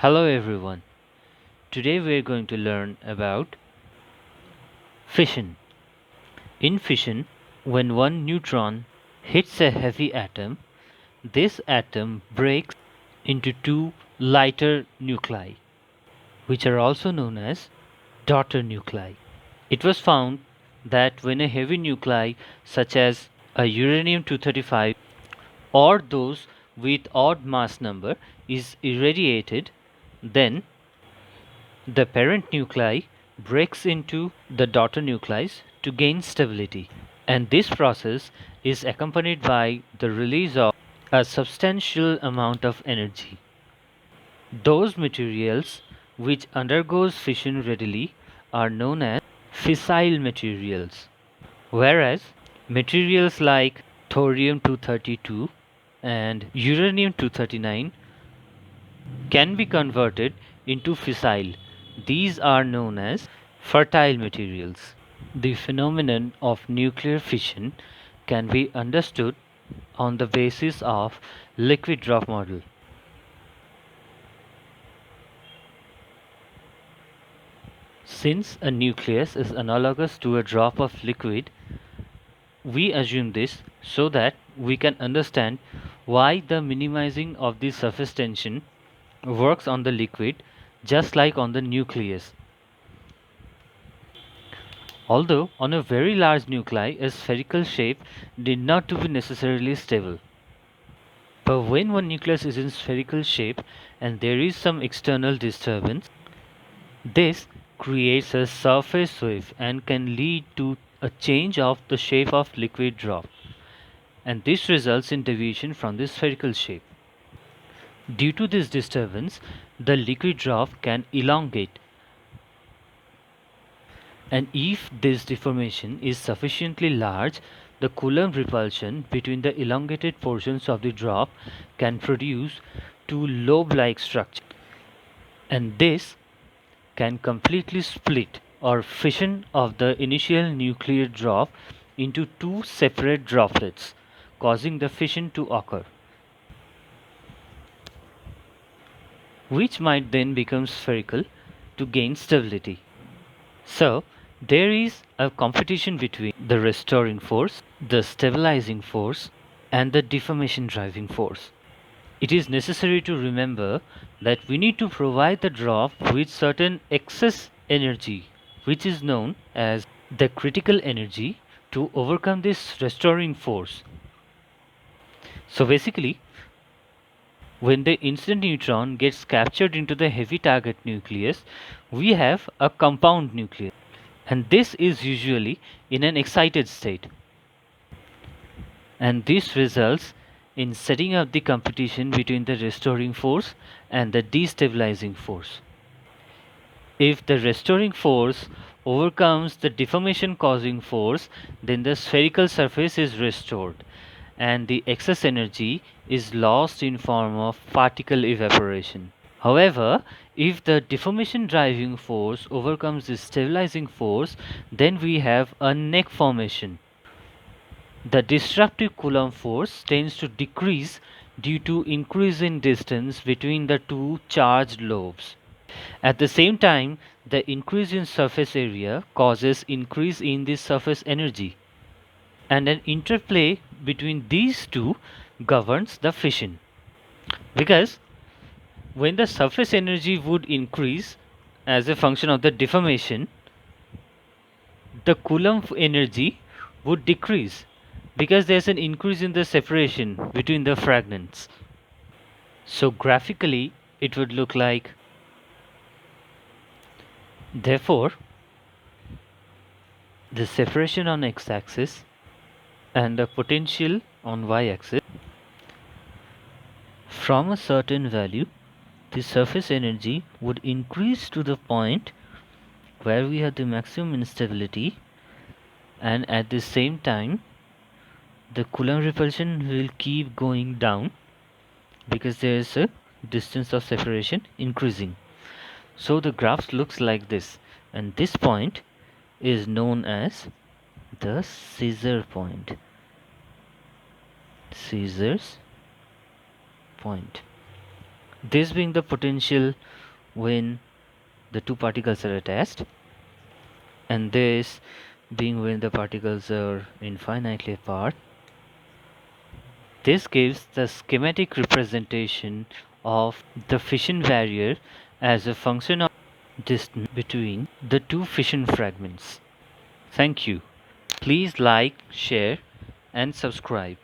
Hello everyone. Today we are going to learn about fission. In fission, when one neutron hits a heavy atom, this atom breaks into two lighter nuclei, which are also known as daughter nuclei. It was found that when a heavy nuclei such as a uranium 235 or those with odd mass number is irradiated, then the parent nuclei breaks into the daughter nuclei to gain stability, and this process is accompanied by the release of a substantial amount of energy. Those materials which undergoes fission readily are known as fissile materials, whereas materials like thorium 232 and uranium 239 can be converted into fissile. These are known as fertile materials. The phenomenon of nuclear fission can be understood on the basis of liquid drop model. Since a nucleus is analogous to a drop of liquid, we assume this so that we can understand why the minimizing of the surface tension works on the liquid just like on the nucleus. Although on a very large nuclei, a spherical shape need not to be necessarily stable. But when one nucleus is in spherical shape and there is some external disturbance, this creates a surface wave and can lead to a change of the shape of liquid drop, and this results in deviation from the spherical shape. Due to this disturbance, the liquid drop can elongate, and if this deformation is sufficiently large, the Coulomb repulsion between the elongated portions of the drop can produce two lobe-like structures, and this can completely split or fission of the initial nuclear drop into two separate droplets, causing the fission to occur, which might then become spherical to gain stability. So, there is a competition between the restoring force, the stabilizing force, and the deformation driving force. It is necessary to remember that we need to provide the drop with certain excess energy, which is known as the critical energy, to overcome this restoring force. So basically, when the incident neutron gets captured into the heavy target nucleus, we have a compound nucleus, and this is usually in an excited state, and this results in setting up the competition between the restoring force and the destabilizing force. If the restoring force overcomes the deformation causing force, then the spherical surface is restored and the excess energy is lost in form of particle evaporation. However, if the deformation driving force overcomes the stabilizing force, then we have a neck formation. The disruptive Coulomb force tends to decrease due to increase in distance between the two charged lobes. At the same time, the increase in surface area causes increase in the surface energy, and an interplay between these two governs the fission. Because when the surface energy would increase as a function of the deformation, the Coulomb energy would decrease because there's an increase in the separation between the fragments. So graphically, it would look like, therefore, the separation on x-axis and the potential on y-axis. From a certain value, the surface energy would increase to the point where we have the maximum instability, and at the same time the Coulomb repulsion will keep going down because there is a distance of separation increasing. So the graph looks like this, and this point is known as the scissor point. Scissors point. This being the potential when the two particles are attached, and this being when the particles are infinitely apart. This gives the schematic representation of the fission barrier as a function of distance between the two fission fragments. Thank you. Please like, share, and subscribe.